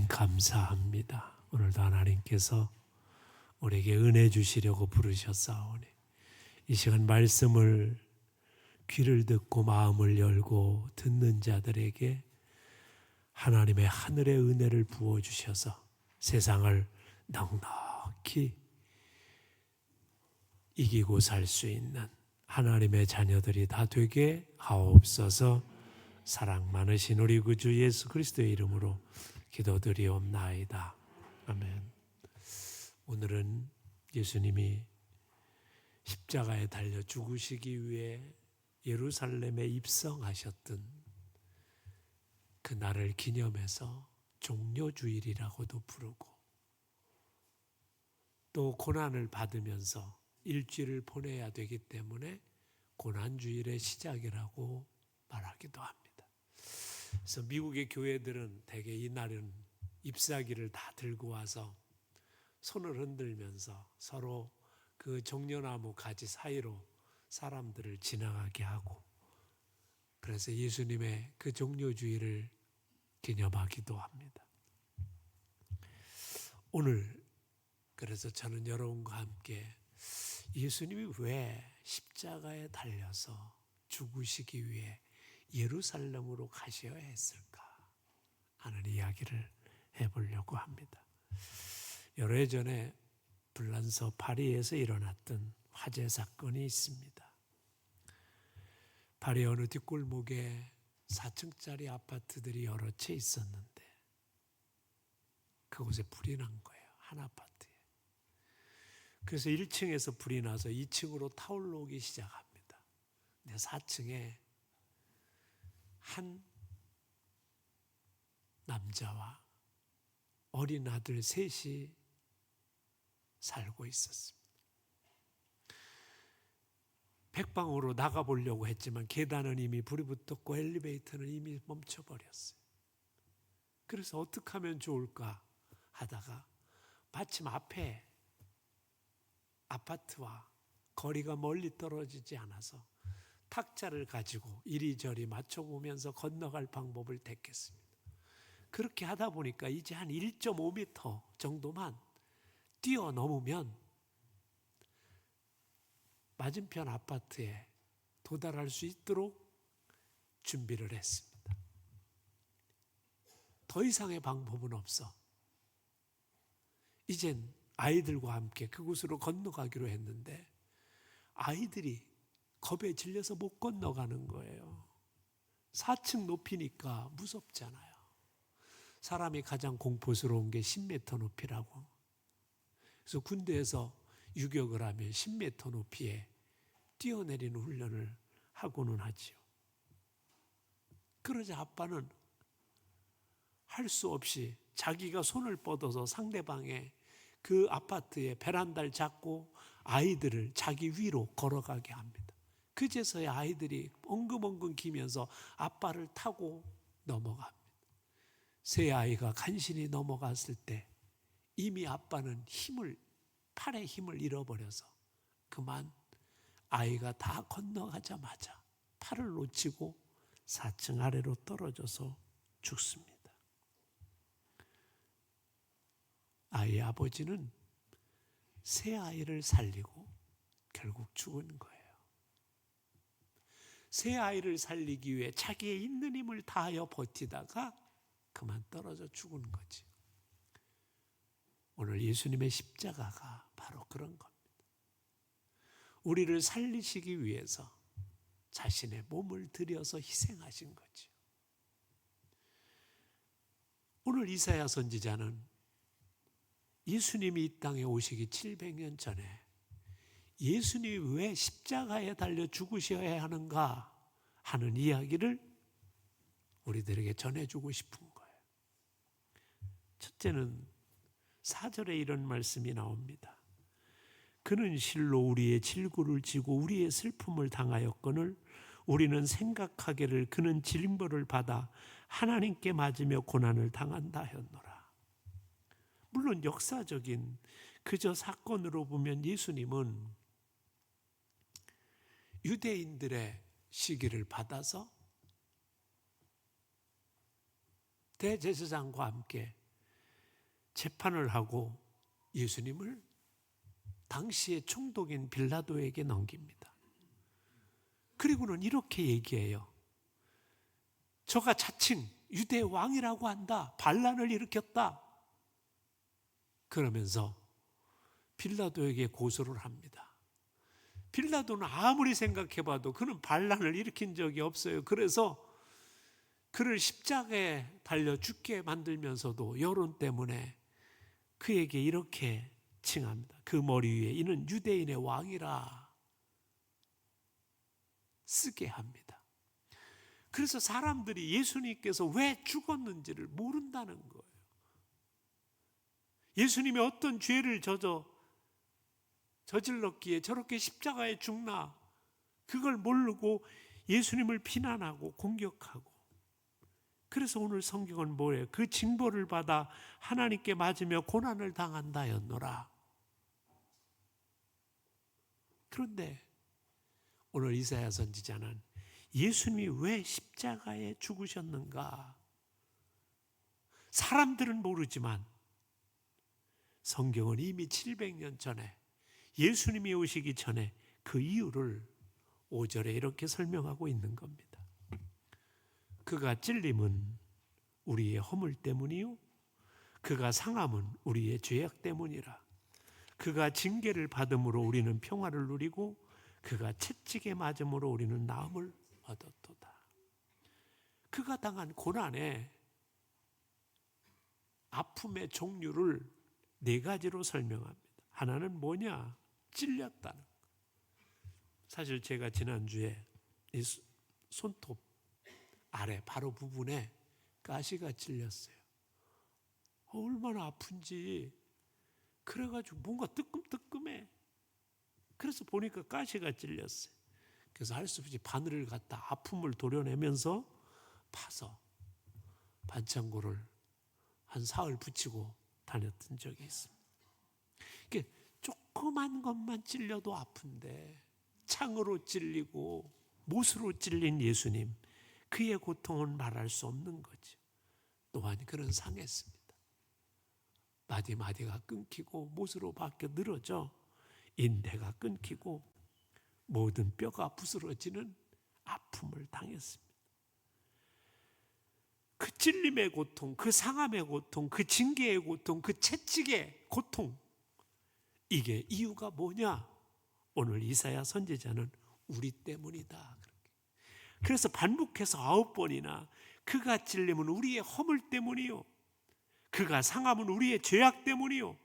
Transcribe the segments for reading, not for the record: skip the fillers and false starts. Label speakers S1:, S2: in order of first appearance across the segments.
S1: 하나님 감사합니다. 오늘도 하나님께서 우리에게 은혜 주시려고 부르셨사오니 이 시간 말씀을 귀를 듣고 마음을 열고 듣는 자들에게 하나님의 하늘의 은혜를 부어주셔서 세상을 넉넉히 이기고 살 수 있는 하나님의 자녀들이 다 되게 하옵소서. 사랑 많으신 우리 구주 예수 그리스도의 이름으로 기도드리옵나이다. 아멘. 오늘은 예수님이 십자가에 달려 죽으시기 위해 예루살렘에 입성하셨던 그 날을 기념해서 종려주일이라고도 부르고 또 고난을 받으면서 일주일을 보내야 되기 때문에 고난주일의 시작이라고 말하기도 합니다. 그래서 미국의 교회들은 대개 이 날은 잎사귀를 다 들고 와서 손을 흔들면서 서로 그 종려나무 가지 사이로 사람들을 지나가게 하고 그래서 예수님의 그 종려주일을 기념하기도 합니다. 오늘 그래서 저는 여러분과 함께 예수님이 왜 십자가에 달려서 죽으시기 위해 예루살렘으로 가셔야 했을까 하는 이야기를 해보려고 합니다. 여러 해 전에 불란서 파리에서 일어났던 화재 사건이 있습니다. 파리 어느 뒷골목에 4층짜리 아파트들이 여러 채 있었는데 그곳에 불이 난 거예요. 한 아파트에. 그래서 1층에서 불이 나서 2층으로 타올라오기 시작합니다. 근데 4층에 한 남자와 어린 아들 셋이 살고 있었습니다. 백방으로 나가보려고 했지만 계단은 이미 불이 붙었고 엘리베이터는 이미 멈춰버렸어요. 그래서 어떻게 하면 좋을까 하다가 마침 앞에 아파트와 거리가 멀리 떨어지지 않아서 탁자를 가지고 이리저리 맞춰보면서 건너갈 방법을 택했습니다. 그렇게 하다 보니까 이제 한 1.5m 정도만 뛰어넘으면 맞은편 아파트에 도달할 수 있도록 준비를 했습니다. 더 이상의 방법은 없어. 이젠 아이들과 함께 그곳으로 건너가기로 했는데 아이들이 겁에 질려서 못 건너가는 거예요. 4층 높이니까 무섭잖아요. 사람이 가장 공포스러운 게 10m 높이라고. 그래서 군대에서 유격을 하면 10m 높이에 뛰어내리는 훈련을 하고는 하지요. 그러자 아빠는 할 수 없이 자기가 손을 뻗어서 상대방의 그 아파트의 베란다를 잡고 아이들을 자기 위로 걸어가게 합니다. 그제서야 아이들이 엉금엉금 기면서 아빠를 타고 넘어갑니다. 세 아이가 간신히 넘어갔을 때 이미 아빠는 팔의 힘을 잃어버려서 그만 아이가 다 건너가자마자 팔을 놓치고 4층 아래로 떨어져서 죽습니다. 아이의 아버지는 세 아이를 살리고 결국 죽은 거예요. 세 아이를 살리기 위해 자기의 있는 힘을 다하여 버티다가 그만 떨어져 죽은 거지. 오늘 예수님의 십자가가 바로 그런 겁니다. 우리를 살리시기 위해서 자신의 몸을 들여서 희생하신 거죠. 오늘 이사야 선지자는 예수님이 이 땅에 오시기 700년 전에 예수님이 왜 십자가에 달려 죽으셔야 하는가 하는 이야기를 우리들에게 전해주고 싶은 거예요. 첫째는 4절에 이런 말씀이 나옵니다. 그는 실로 우리의 질고를 지고 우리의 슬픔을 당하였거늘 우리는 생각하기를 그는 징벌을 받아 하나님께 맞으며 고난을 당한다 하였노라. 물론 역사적인 그저 사건으로 보면 예수님은 유대인들의 시기를 받아서 대제사장과 함께 재판을 하고 예수님을 당시의 총독인 빌라도에게 넘깁니다. 그리고는 이렇게 얘기해요. 저가 자칭 유대 왕이라고 한다. 반란을 일으켰다. 그러면서 빌라도에게 고소를 합니다. 빌라도는 아무리 생각해봐도 그는 반란을 일으킨 적이 없어요. 그래서 그를 십자가에 달려 죽게 만들면서도 여론 때문에 그에게 이렇게 칭합니다. 그 머리 위에 이는 유대인의 왕이라 쓰게 합니다. 그래서 사람들이 예수님께서 왜 죽었는지를 모른다는 거예요. 예수님이 어떤 죄를 저질렀기에 저렇게 십자가에 죽나, 그걸 모르고 예수님을 비난하고 공격하고. 그래서 오늘 성경은 뭐예요? 그 징벌을 받아 하나님께 맞으며 고난을 당한다였노라. 그런데 오늘 이사야 선지자는 예수님이 왜 십자가에 죽으셨는가? 사람들은 모르지만 성경은 이미 700년 전에 예수님이 오시기 전에 그 이유를 5절에 이렇게 설명하고 있는 겁니다. 그가 찔림은 우리의 허물 때문이요 그가 상함은 우리의 죄악 때문이라. 그가 징계를 받음으로 우리는 평화를 누리고 그가 채찍에 맞음으로 우리는 나음을 얻었도다. 그가 당한 고난의 아픔의 종류를 4가지로 설명합니다. 하나는 뭐냐? 찔렸다는 것. 사실 제가 지난주에 이 손톱 아래 바로 부분에 가시가 찔렸어요. 얼마나 아픈지. 그래가지고 뭔가 뜨끔뜨끔해. 그래서 보니까 가시가 찔렸어요. 그래서 할 수 없이 바늘을 갖다 아픔을 도려내면서 파서 반창고를 한 사흘 붙이고 다녔던 적이 있습니다. 이게 조그만 것만 찔려도 아픈데 창으로 찔리고 못으로 찔린 예수님, 그의 고통은 말할 수 없는 거죠. 또한 그는 상했습니다. 마디마디가 끊기고 못으로 밖에 늘어져 인대가 끊기고 모든 뼈가 부스러지는 아픔을 당했습니다. 그 찔림의 고통, 그 상함의 고통, 그 징계의 고통, 그 채찍의 고통, 이게 이유가 뭐냐? 오늘 이사야 선지자는 우리 때문이다. 그래서 반복해서 9번이나 그가 찔림은 우리의 허물 때문이요 그가 상함은 우리의 죄악 때문이요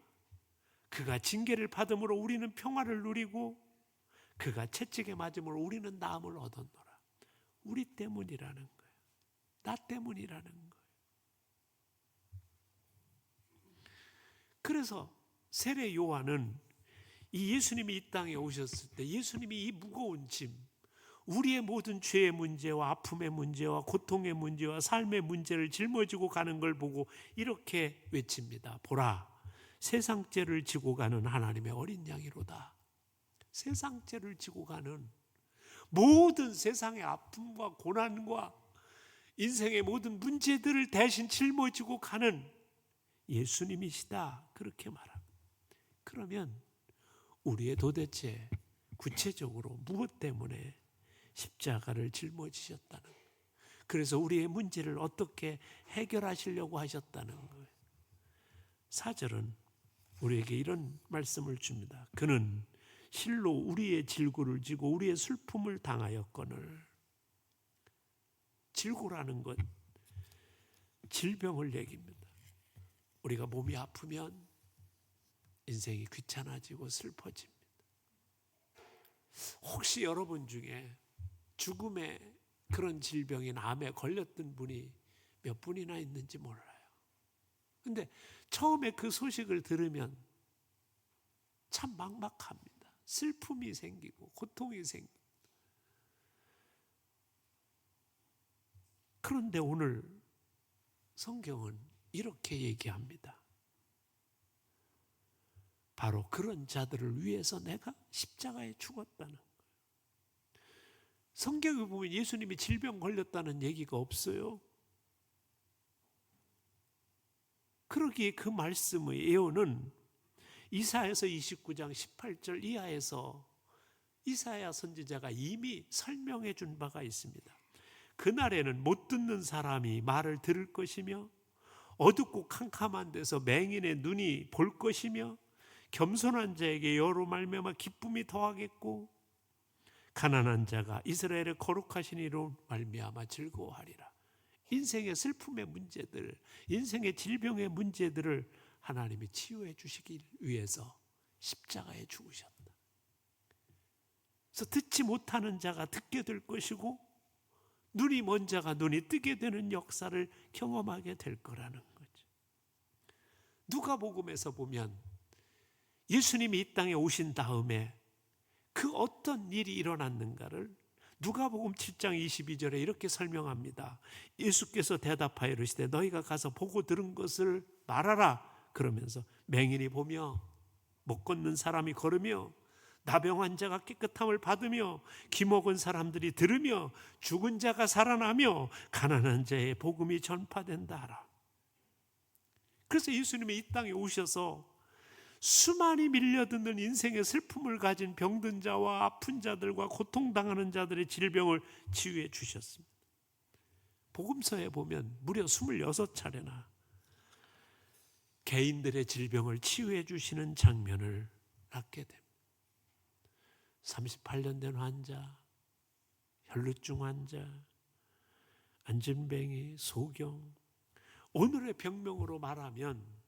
S1: 그가 징계를 받음으로 우리는 평화를 누리고 그가 채찍에 맞음으로 우리는 나음을 얻었노라. 우리 때문이라는 거예요. 나 때문이라는 거예요. 그래서 세례 요한은 이 예수님이 이 땅에 오셨을 때 예수님이 이 무거운 짐, 우리의 모든 죄의 문제와 아픔의 문제와 고통의 문제와 삶의 문제를 짊어지고 가는 걸 보고 이렇게 외칩니다. 보라, 세상 죄를 지고 가는 하나님의 어린 양이로다. 세상 죄를 지고 가는 모든 세상의 아픔과 고난과 인생의 모든 문제들을 대신 짊어지고 가는 예수님이시다. 그렇게 말합니다. 그러면 우리의 도대체 구체적으로 무엇 때문에 십자가를 짊어지셨다는 거예요. 그래서 우리의 문제를 어떻게 해결하시려고 하셨다는 거예요. 4절은 우리에게 이런 말씀을 줍니다. 그는 실로 우리의 질고를 지고 우리의 슬픔을 당하였거늘. 질고라는 것, 질병을 얘기합니다. 우리가 몸이 아프면 인생이 귀찮아지고 슬퍼집니다. 혹시 여러분 중에 죽음의 그런 질병인 암에 걸렸던 분이 몇 분이나 있는지 몰라요. 근데 처음에 그 소식을 들으면 참 막막합니다. 슬픔이 생기고 고통이 생기고. 그런데 오늘 성경은 이렇게 얘기합니다. 바로 그런 자들을 위해서 내가 십자가에 죽었다는 거예요. 성경에 보면 예수님이 질병 걸렸다는 얘기가 없어요. 그러기에 그 말씀의 예언은 이사야서 29장 18절 이하에서 이사야 선지자가 이미 설명해 준 바가 있습니다. 그날에는 못 듣는 사람이 말을 들을 것이며 어둡고 캄캄한 데서 맹인의 눈이 볼 것이며 겸손한 자에게 여로 말미암아 기쁨이 더하겠고 가난한 자가 이스라엘의 거룩하신 이로 말미암아 즐거워하리라. 인생의 슬픔의 문제들, 인생의 질병의 문제들을 하나님이 치유해 주시기 위해서 십자가에 죽으셨다. 그래서 듣지 못하는 자가 듣게 될 것이고 눈이 먼 자가 눈이 뜨게 되는 역사를 경험하게 될 거라는 거죠. 누가복음에서 보면 예수님이 이 땅에 오신 다음에 그 어떤 일이 일어났는가를 누가복음 7장 22절에 이렇게 설명합니다. 예수께서 대답하여 이르시되 너희가 가서 보고 들은 것을 말하라. 그러면서 맹인이 보며 못 걷는 사람이 걸으며 나병 환자가 깨끗함을 받으며 기먹은 사람들이 들으며 죽은 자가 살아나며 가난한 자의 복음이 전파된다 하라. 그래서 예수님이 이 땅에 오셔서 수많이 밀려드는 인생의 슬픔을 가진 병든 자와 아픈 자들과 고통당하는 자들의 질병을 치유해 주셨습니다. 복음서에 보면 무려 26차례나 개인들의 질병을 치유해 주시는 장면을 낳게 됩니다. 38년 된 환자, 혈루증 환자, 안진뱅이, 소경, 오늘의 병명으로 말하면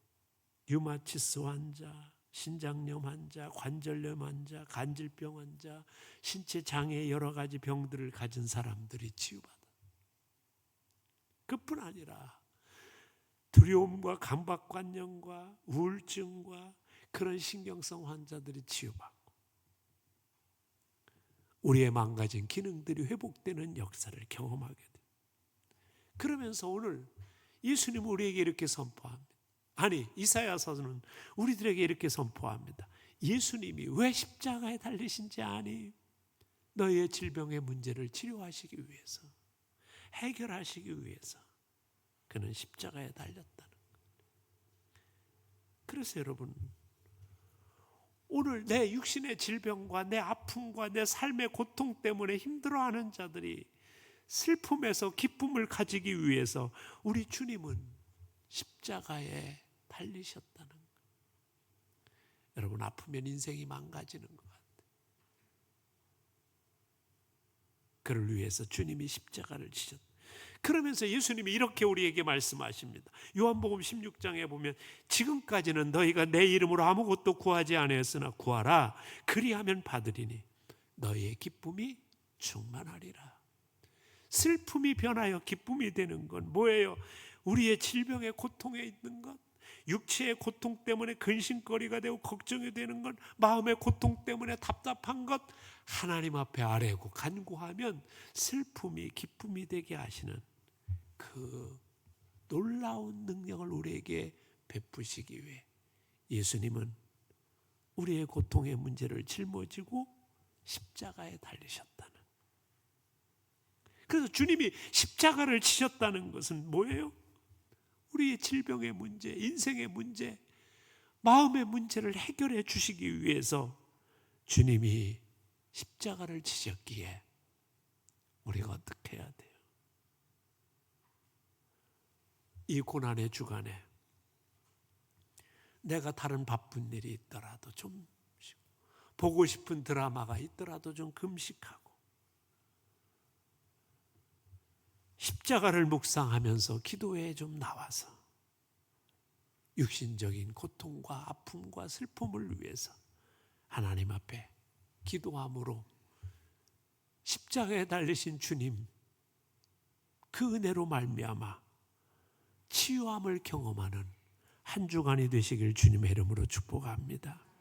S1: 류마티스 환자, 신장염 환자, 관절염 환자, 간질병 환자, 신체 장애 여러 가지 병들을 가진 사람들이 치유받아. 그뿐 아니라 두려움과 강박관념과 우울증과 그런 신경성 환자들이 치유받고 우리의 망가진 기능들이 회복되는 역사를 경험하게 돼. 그러면서 오늘 예수님은 우리에게 이렇게 선포합니다. 아니, 이사야서는 우리들에게 이렇게 선포합니다. 예수님이 왜 십자가에 달리신지 아니? 너희의 질병의 문제를 치료하시기 위해서, 해결하시기 위해서 그는 십자가에 달렸다는 거예요. 그래서 여러분, 오늘 내 육신의 질병과 내 아픔과 내 삶의 고통 때문에 힘들어하는 자들이 슬픔에서 기쁨을 가지기 위해서 우리 주님은 십자가에 달리셨다는 거예요. 여러분, 아프면 인생이 망가지는 것 같아요. 그를 위해서 주님이 십자가를 지셨다. 그러면서 예수님이 이렇게 우리에게 말씀하십니다. 요한복음 16장에 보면 지금까지는 너희가 내 이름으로 아무것도 구하지 아니했으나 구하라. 그리하면 받으리니 너희의 기쁨이 충만하리라. 슬픔이 변하여 기쁨이 되는 건 뭐예요? 우리의 질병의 고통에 있는 것, 육체의 고통 때문에 근심거리가 되고 걱정이 되는 것, 마음의 고통 때문에 답답한 것, 하나님 앞에 아뢰고 간구하면 슬픔이 기쁨이 되게 하시는 그 놀라운 능력을 우리에게 베푸시기 위해 예수님은 우리의 고통의 문제를 짊어지고 십자가에 달리셨다는. 그래서 주님이 십자가를 지셨다는 것은 뭐예요? 우리의 질병의 문제, 인생의 문제, 마음의 문제를 해결해 주시기 위해서 주님이 십자가를 지셨기에 우리가 어떻게 해야 돼요? 이 고난의 주간에 내가 다른 바쁜 일이 있더라도 좀 쉬고, 보고 싶은 드라마가 있더라도 좀 금식하고 십자가를 묵상하면서 기도회에 좀 나와서 육신적인 고통과 아픔과 슬픔을 위해서 하나님 앞에 기도함으로 십자가에 달리신 주님 그 은혜로 말미암아 치유함을 경험하는 한 주간이 되시길 주님의 이름으로 축복합니다.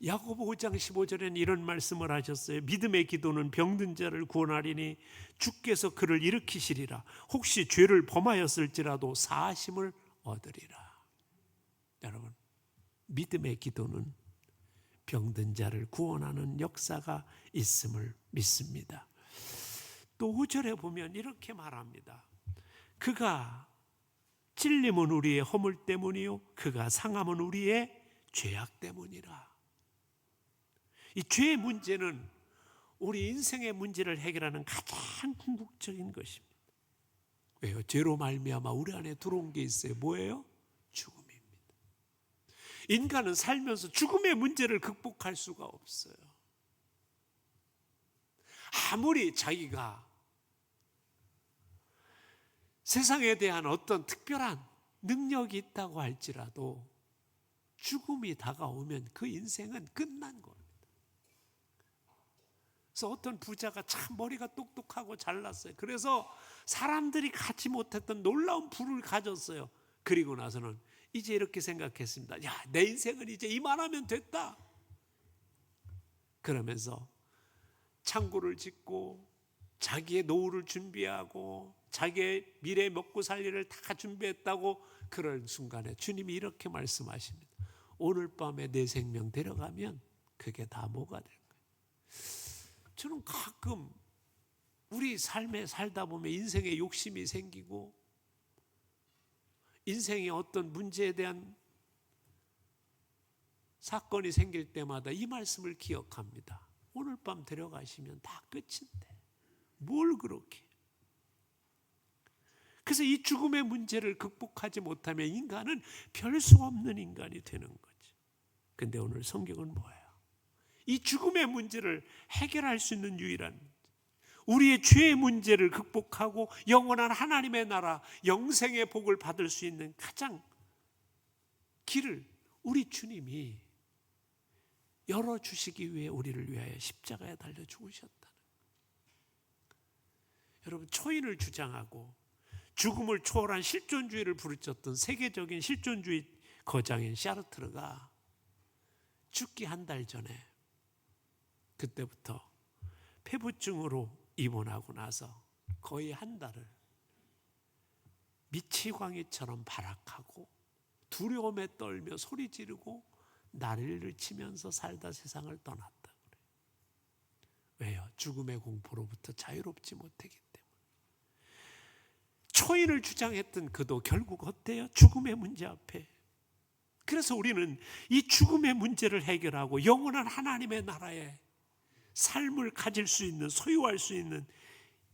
S1: 야고보 5장 15절에는 이런 말씀을 하셨어요. 믿음의 기도는 병든 자를 구원하리니 주께서 그를 일으키시리라. 혹시 죄를 범하였을지라도 사하심을 얻으리라. 여러분, 믿음의 기도는 병든 자를 구원하는 역사가 있음을 믿습니다. 또 5절에 보면 이렇게 말합니다. 그가 찔림은 우리의 허물 때문이요 그가 상함은 우리의 죄악 때문이라. 이 죄의 문제는 우리 인생의 문제를 해결하는 가장 궁극적인 것입니다. 왜요? 죄로 말미암아 우리 안에 들어온 게 있어요. 뭐예요? 죽음입니다. 인간은 살면서 죽음의 문제를 극복할 수가 없어요. 아무리 자기가 세상에 대한 어떤 특별한 능력이 있다고 할지라도 죽음이 다가오면 그 인생은 끝난 겁니다. 그래서 어떤 부자가 참 머리가 똑똑하고 잘났어요. 그래서 사람들이 갖지 못했던 놀라운 부를 가졌어요. 그리고 나서는 이제 이렇게 생각했습니다. 야, 내 인생은 이제 이만하면 됐다. 그러면서 창고를 짓고 자기의 노후를 준비하고 자기의 미래 먹고 살 일을 다 준비했다고 그런 순간에 주님이 이렇게 말씀하십니다. 오늘 밤에 내 생명 데려가면 그게 다 뭐가 될 거예요. 저는 가끔 우리 삶에 살다 보면 인생에 욕심이 생기고 인생의 어떤 문제에 대한 사건이 생길 때마다 이 말씀을 기억합니다. 오늘 밤 데려가시면 다 끝인데 뭘 그렇게. 그래서 이 죽음의 문제를 극복하지 못하면 인간은 별 수 없는 인간이 되는 거지. 근데 오늘 성경은 뭐예요? 이 죽음의 문제를 해결할 수 있는 유일한 문제, 우리의 죄의 문제를 극복하고 영원한 하나님의 나라 영생의 복을 받을 수 있는 가장 길을 우리 주님이 열어주시기 위해 우리를 위하여 십자가에 달려 죽으셨다는 거예요. 여러분, 초인을 주장하고 죽음을 초월한 실존주의를 부르쳤던 세계적인 실존주의 거장인 샤르트르가 죽기 한 달 전에 그때부터 폐부증으로 입원하고 나서 거의 한 달을 미치광이처럼 발악하고 두려움에 떨며 소리 지르고 난리를 치면서 살다 세상을 떠났다 그래요. 왜요? 죽음의 공포로부터 자유롭지 못하기 때문에. 초인을 주장했던 그도 결국 어때요? 죽음의 문제 앞에. 그래서 우리는 이 죽음의 문제를 해결하고 영원한 하나님의 나라에 삶을 가질 수 있는, 소유할 수 있는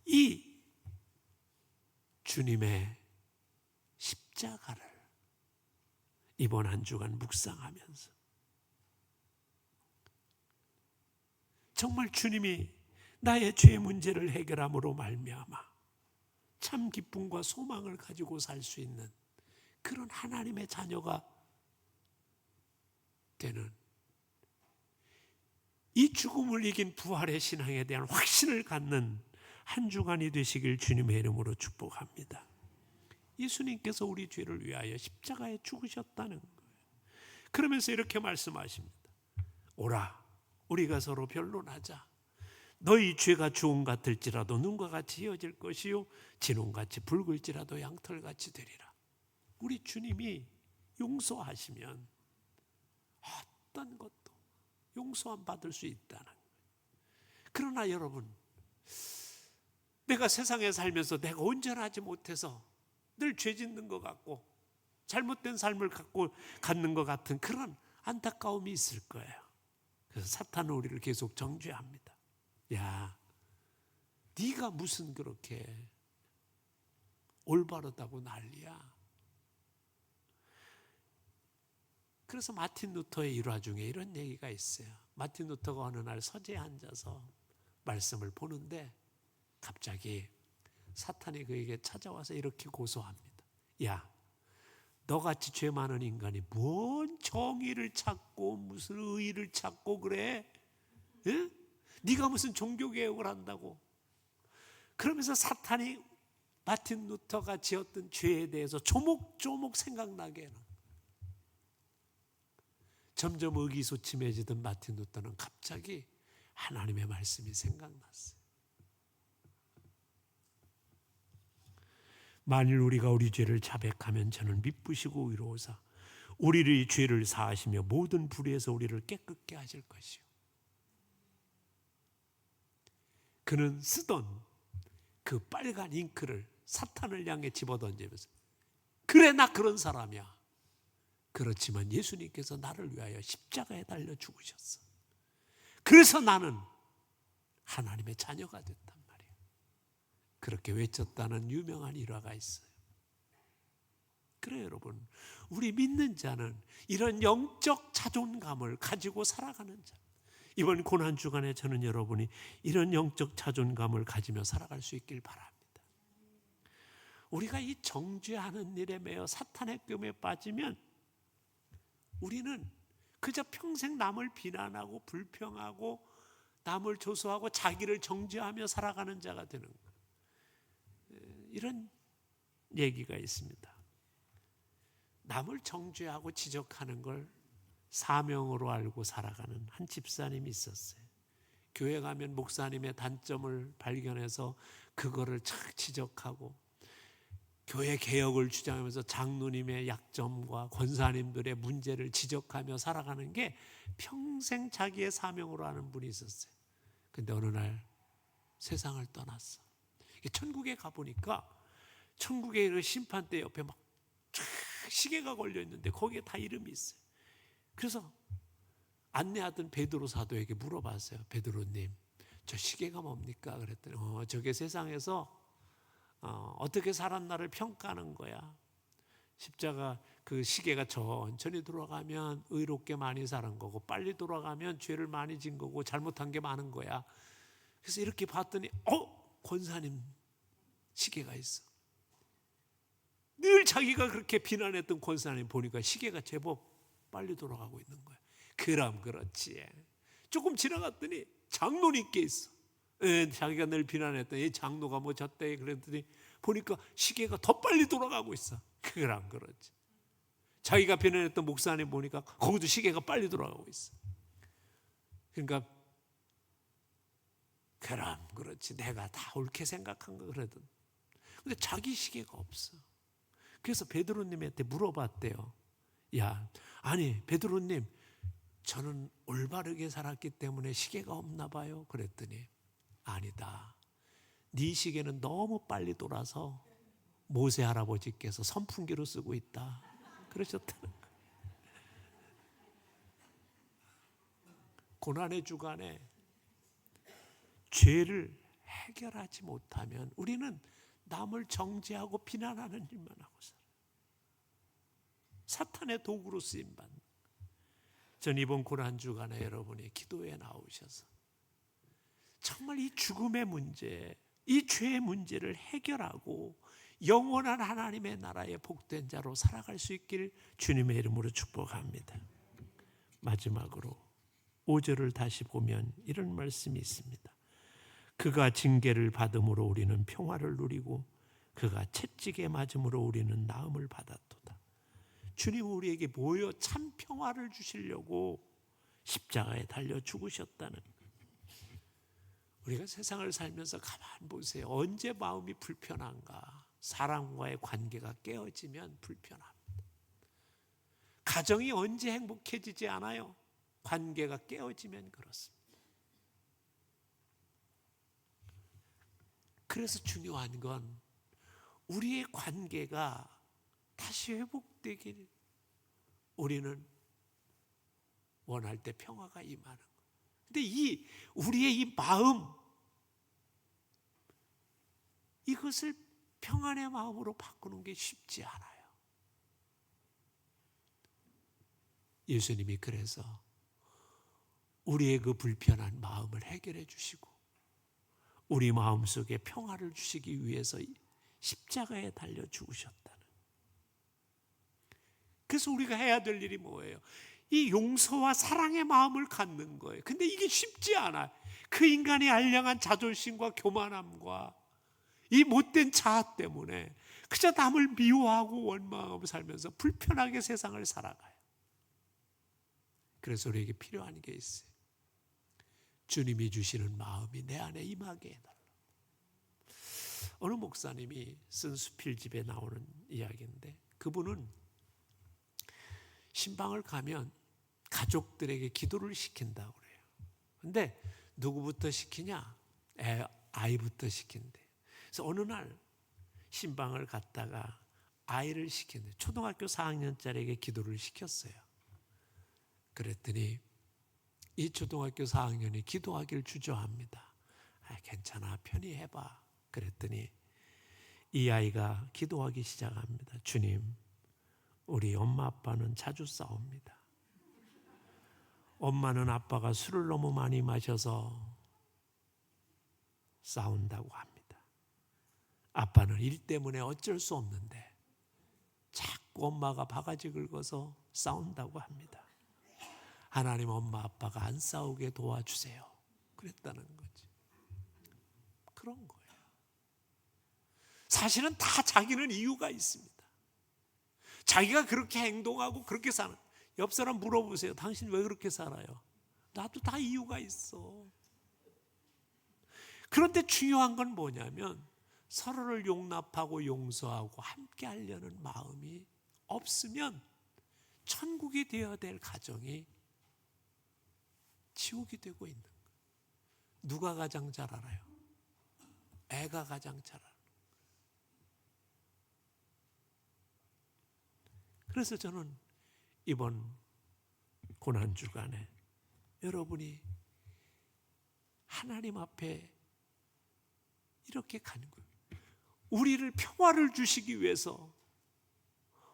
S1: 이 주님의 십자가를 이번 한 주간 묵상하면서 정말 주님이 나의 죄 문제를 해결함으로 말미암아 참 기쁨과 소망을 가지고 살 수 있는 그런 하나님의 자녀가 되는 이 죽음을 이긴 부활의 신앙에 대한 확신을 갖는 한 주간이 되시길 주님의 이름으로 축복합니다. 예수님께서 우리 죄를 위하여 십자가에 죽으셨다는 거예요. 그러면서 이렇게 말씀하십니다. 오라, 우리가 서로 변론하자. 너희 죄가 주홍 같을지라도 눈과 같이 이어질 것이요 진홍같이 붉을지라도 양털같이 되리라. 우리 주님이 용서하시면 어떤 것도 용서함 받을 수 있다는 거예요. 그러나 여러분, 내가 세상에 살면서 내가 온전하지 못해서 늘 죄 짓는 것 같고 잘못된 삶을 갖는 것 같은 그런 안타까움이 있을 거예요. 그래서 사탄은 우리를 계속 정죄합니다. 야, 네가 무슨 그렇게 올바르다고 난리야. 그래서 마틴 루터의 일화 중에 이런 얘기가 있어요. 마틴 루터가 어느 날 서재에 앉아서 말씀을 보는데 갑자기 사탄이 그에게 찾아와서 이렇게 고소합니다. 야, 너같이 죄 많은 인간이 뭔 정의를 찾고 무슨 의의를 찾고 그래? 에? 네가 무슨 종교개혁을 한다고? 그러면서 사탄이 마틴 루터가 지었던 죄에 대해서 조목조목 생각나게 해요. 점점 의기소침해지던 마틴 루터는 갑자기 하나님의 말씀이 생각났어요. 만일 우리가 우리 죄를 자백하면 저는 미쁘시고 의로우사 우리의 죄를 사하시며 모든 불의에서 우리를 깨끗게 하실 것이요. 그는 쓰던 그 빨간 잉크를 사탄을 향해 집어던지면서 그래, 나 그런 사람이야. 그렇지만 예수님께서 나를 위하여 십자가에 달려 죽으셨어. 그래서 나는 하나님의 자녀가 됐단 말이에요. 그렇게 외쳤다는 유명한 일화가 있어요. 그래요, 여러분. 우리 믿는 자는 이런 영적 자존감을 가지고 살아가는 자. 이번 고난주간에 저는 여러분이 이런 영적 자존감을 가지며 살아갈 수 있길 바랍니다. 우리가 이 정죄하는 일에 매여 사탄의 끔에 빠지면 우리는 그저 평생 남을 비난하고 불평하고 남을 조소하고 자기를 정죄하며 살아가는 자가 되는 거예요. 이런 얘기가 있습니다. 남을 정죄하고 지적하는 걸 사명으로 알고 살아가는 한 집사님이 있었어요. 교회 가면 목사님의 단점을 발견해서 그거를 착 지적하고, 교회 개혁을 주장하면서 장로님의 약점과 권사님들의 문제를 지적하며 살아가는 게 평생 자기의 사명으로 하는 분이 있었어요. 근데 어느 날 세상을 떠났어. 천국에 가보니까 천국의 그 심판대 옆에 막 시계가 걸려 있는데 거기에 다 이름이 있어요. 그래서 안내하던 베드로 사도에게 물어봤어요. 베드로님, 저 시계가 뭡니까? 그랬더니 저게 세상에서 어떻게 살았나를 평가하는 거야. 십자가 그 시계가 천천히 돌아가면 의롭게 많이 사는 거고, 빨리 돌아가면 죄를 많이 진 거고, 잘못한 게 많은 거야. 그래서 이렇게 봤더니 권사님 시계가 있어. 늘 자기가 그렇게 비난했던 권사님 보니까 시계가 제법 빨리 돌아가고 있는 거야. 그럼 그렇지. 조금 지나갔더니 장로님께 있어. 자기가 늘 비난했던 이 장로가 뭐 졌대 그랬더니 보니까 시계가 더 빨리 돌아가고 있어. 그럼 그렇지. 자기가 비난했던 목사님 보니까 거기도 시계가 빨리 돌아가고 있어. 그러니까 그럼 그렇지, 내가 다 옳게 생각한 거 그러든. 근데 자기 시계가 없어. 그래서 베드로님한테 물어봤대요. 아니 베드로님, 저는 올바르게 살았기 때문에 시계가 없나 봐요. 그랬더니 아니다, 네 시계는 너무 빨리 돌아서 모세 할아버지께서 선풍기로 쓰고 있다 그러셨다는 거예요. 고난의 주간에 죄를 해결하지 못하면 우리는 남을 정죄하고 비난하는 일만 하고 살아요. 사탄의 도구로 쓰임받는. 전 이번 고난주간에 여러분이 기도에 나오셔서 정말 이 죽음의 문제, 이 죄의 문제를 해결하고 영원한 하나님의 나라의 복된 자로 살아갈 수 있길 주님의 이름으로 축복합니다. 마지막으로 5절을 다시 보면 이런 말씀이 있습니다. 그가 징계를 받음으로 우리는 평화를 누리고 그가 채찍에 맞음으로 우리는 나음을 받았도다. 주님은 우리에게 모여 참 평화를 주시려고 십자가에 달려 죽으셨다는 거예요. 우리가 세상을 살면서 가만 보세요. 언제 마음이 불편한가? 사람과의 관계가 깨어지면 불편합니다. 가정이 언제 행복해지지 않아요? 관계가 깨어지면 그렇습니다. 그래서 중요한 건 우리의 관계가 다시 회복되길 우리는 원할 때 평화가 임하는 거예요. 근데 우리의 이 마음, 이것을 평안의 마음으로 바꾸는 게 쉽지 않아요. 예수님이 그래서 우리의 그 불편한 마음을 해결해 주시고 우리 마음속에 평화를 주시기 위해서 십자가에 달려 죽으셨다는. 그래서 우리가 해야 될 일이 뭐예요? 이 용서와 사랑의 마음을 갖는 거예요. 근데 이게 쉽지 않아요. 그 인간의 알량한 자존심과 교만함과 이 못된 자아 때문에 그저 남을 미워하고 원망하고 살면서 불편하게 세상을 살아가요. 그래서 우리에게 필요한 게 있어요. 주님이 주시는 마음이 내 안에 임하게 해달라. 어느 목사님이 쓴 수필집에 나오는 이야기인데, 그분은 신방을 가면 가족들에게 기도를 시킨다고 그래요. 근데 누구부터 시키냐? 아이부터 시킨대. 그래서 어느 날 신방을 갔다가 아이를 시켰는데 초등학교 4학년짜리에게 기도를 시켰어요. 그랬더니 이 초등학교 4학년이 기도하기를 주저합니다. 괜찮아, 편히 해봐. 그랬더니 이 아이가 기도하기 시작합니다. 주님, 우리 엄마 아빠는 자주 싸웁니다. 엄마는 아빠가 술을 너무 많이 마셔서 싸운다고 합니다. 아빠는 일 때문에 어쩔 수 없는데 자꾸 엄마가 바가지 긁어서 싸운다고 합니다. 하나님, 엄마 아빠가 안 싸우게 도와주세요. 그랬다는 거지. 그런 거예요. 사실은 다 자기는 이유가 있습니다. 자기가 그렇게 행동하고 그렇게 사는, 옆 사람 물어보세요. 당신 왜 그렇게 살아요? 나도 다 이유가 있어. 그런데 중요한 건 뭐냐면 서로를 용납하고 용서하고 함께 하려는 마음이 없으면 천국이 되어야 될 가정이 지옥이 되고 있는 거예요. 누가 가장 잘 알아요? 애가 가장 잘 알아요. 그래서 저는 이번 고난주간에 여러분이 하나님 앞에 이렇게 가는 거예요. 우리를 평화를 주시기 위해서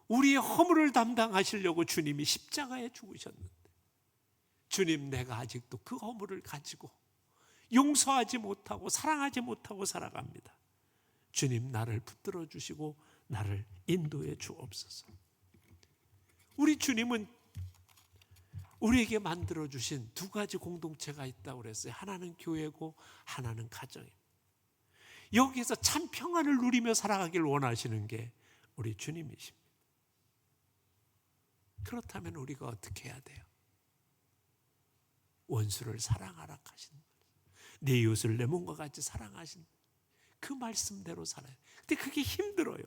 S1: 우리의 허물을 담당하시려고 주님이 십자가에 죽으셨는데, 주님, 내가 아직도 그 허물을 가지고 용서하지 못하고 사랑하지 못하고 살아갑니다. 주님, 나를 붙들어 주시고 나를 인도해 주옵소서. 우리 주님은 우리에게 만들어 주신 두 가지 공동체가 있다고 그랬어요. 하나는 교회고 하나는 가정입니다. 여기에서 참 평안을 누리며 살아가길 원하시는 게 우리 주님이십니다. 그렇다면 우리가 어떻게 해야 돼요? 원수를 사랑하라 하신, 내 이웃을 내 몸과 같이 사랑하신 그 말씀대로 살아요. 근데 그게 힘들어요.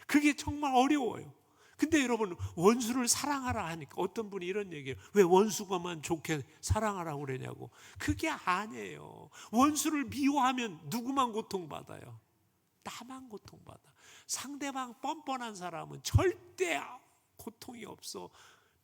S1: 그게 정말 어려워요. 근데 여러분, 원수를 사랑하라 하니까 어떤 분이 이런 얘기해요. 왜 원수가만 좋게 사랑하라고 그러냐고. 그게 아니에요. 원수를 미워하면 누구만 고통받아요? 나만 고통받아. 상대방 뻔뻔한 사람은 절대 고통이 없어.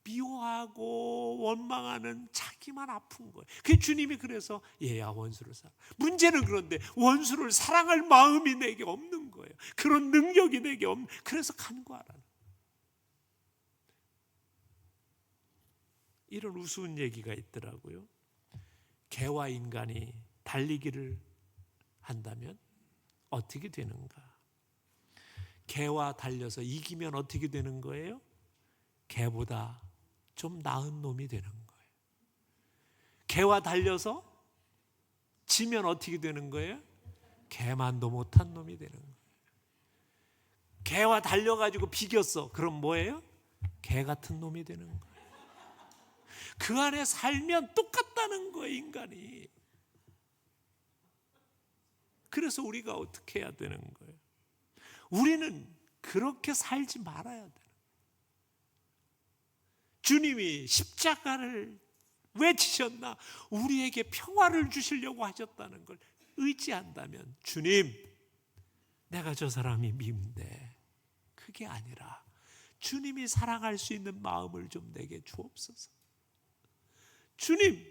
S1: 미워하고 원망하는 자기만 아픈 거예요. 그 주님이 그래서 얘야 원수를 사랑. 문제는 그런데 원수를 사랑할 마음이 내게 없는 거예요. 그런 능력이 내게 없는. 그래서 간구하라는. 이런 우스운 얘기가 있더라고요. 개와 인간이 달리기를 한다면 어떻게 되는가? 개와 달려서 이기면 어떻게 되는 거예요? 개보다 좀 나은 놈이 되는 거예요. 개와 달려서 지면 어떻게 되는 거예요? 개만도 못한 놈이 되는 거예요. 개와 달려가지고 비겼어. 그럼 뭐예요? 개 같은 놈이 되는 거예요. 그 안에 살면 똑같다는 거예요, 인간이. 그래서 우리가 어떻게 해야 되는 거예요? 우리는 그렇게 살지 말아야 돼요. 주님이 십자가를 왜 지셨나? 우리에게 평화를 주시려고 하셨다는 걸 의지한다면, 주님, 내가 저 사람이 미운데 그게 아니라 주님이 사랑할 수 있는 마음을 좀 내게 주옵소서. 주님,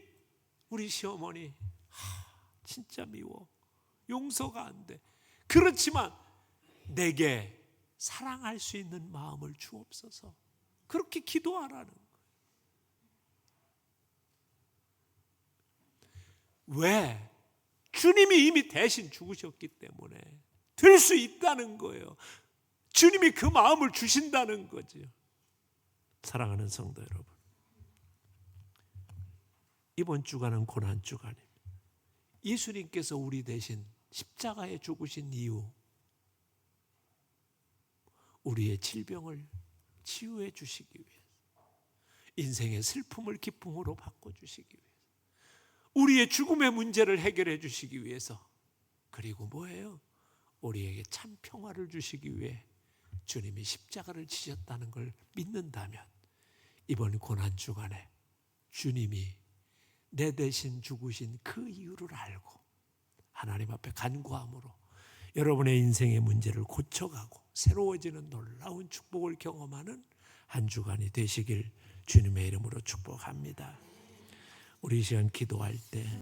S1: 우리 시어머니 진짜 미워. 용서가 안 돼. 그렇지만 내게 사랑할 수 있는 마음을 주옵소서. 그렇게 기도하라는 거예요. 왜? 주님이 이미 대신 죽으셨기 때문에 될 수 있다는 거예요. 주님이 그 마음을 주신다는 거죠. 사랑하는 성도 여러분, 이번 주간은 고난주간입니다. 예수님께서 우리 대신 십자가에 죽으신 이유, 우리의 질병을 치유해 주시기 위해서, 인생의 슬픔을 기쁨으로 바꿔주시기 위해서, 우리의 죽음의 문제를 해결해 주시기 위해서, 그리고 뭐예요? 우리에게 참 평화를 주시기 위해 주님이 십자가를 지셨다는 걸 믿는다면, 이번 고난주간에 주님이 내 대신 죽으신 그 이유를 알고 하나님 앞에 간구함으로 여러분의 인생의 문제를 고쳐가고 새로워지는 놀라운 축복을 경험하는 한 주간이 되시길 주님의 이름으로 축복합니다. 우리 이 시간 기도할 때